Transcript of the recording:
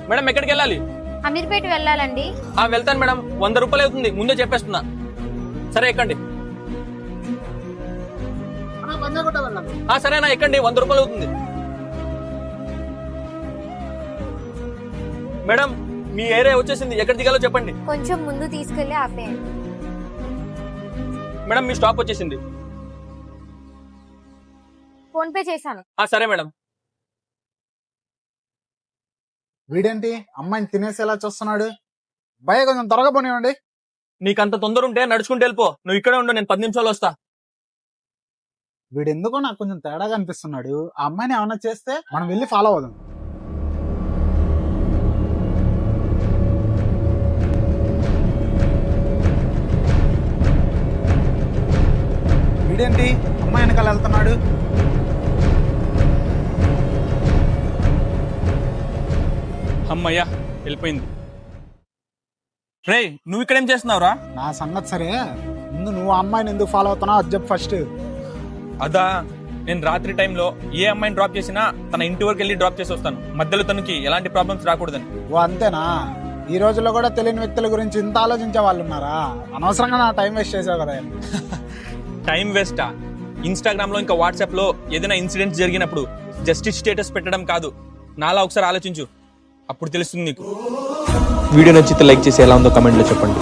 Madam ఎక్కడికి వెళ్ళాలి? అమీర్పేట వెళ్ళాలండి. వెళ్తాను మేడం. 100 రూపాయలు అవుతుంది, ముందే చెప్పేస్తున్నా. సరే ఎక్కండి. సరేనా ఎక్కండి, 100 రూపాయలు అవుతుంది. మేడం మీ ఏరియా వచ్చేసింది, ఎక్కడ దిగాలో చెప్పండి. కొంచెం ముందు తీసుకెళ్లి ఆపేయండి. మేడం మీ స్టాప్ వచ్చేసింది. ఫోన్ పే చేశాను. సరే మేడం. వీడేంటి అమ్మాయిని తినేసేలా చూస్తున్నాడు? భయ కొంచెం త్వరగా పోనివ్వండి. నీకంత తొందర ఉంటే నడుచుకుంటూ వెళ్ళిపో. నువ్వు ఇక్కడే ఉండు, నేను 10 నిమిషాలు వస్తా. వీడెందుకో నాకు కొంచెం తేడాగా అనిపిస్తున్నాడు. ఆ అమ్మాయిని ఏమన్నా చేస్తే మనం వెళ్ళి ఫాలో అవుదాం. వీడేంటి అమ్మాయి వెనకాల వెళ్తున్నాడు? అమ్మయ్యా వెళ్ళిపోయింది. రే నువ్వు ఇక్కడేం చేస్తున్నావురా? నా సంగతి సరే, ముందు నువ్వు ఆ అమ్మాయిని ఎందుకు ఫాలో అవుతున్నావు అది చెప్పు ఫస్ట్. అదా, నేను రాత్రి టైంలో ఏ అమ్మాయిని డ్రాప్ చేసినా తన ఇంటి వరకు వెళ్ళి డ్రాప్ చేసి వస్తాను. మధ్యలో తనకి ఎలాంటి ప్రాబ్లమ్స్ రాకూడదని. ఓ అంతేనా? ఈ రోజుల్లో కూడా తెలియని వ్యక్తుల గురించి ఇంత ఆలోచించే వాళ్ళు ఉన్నారా? అనవసరంగా నా టైం వేస్ట్ చేసావు కదా. టైం వేస్టా? ఇన్స్టాగ్రామ్ లో ఇంకా వాట్సాప్ లో ఏదైనా ఇన్సిడెంట్ జరిగినప్పుడు జస్టిస్ స్టేటస్ పెట్టడం కాదు, నాలా ఒకసారి ఆలోచించు, అప్పుడు తెలుస్తుంది నీకు. వీడియో నచ్చితే లైక్ చేసి ఎలా ఉందో కమెంట్లో చెప్పండి.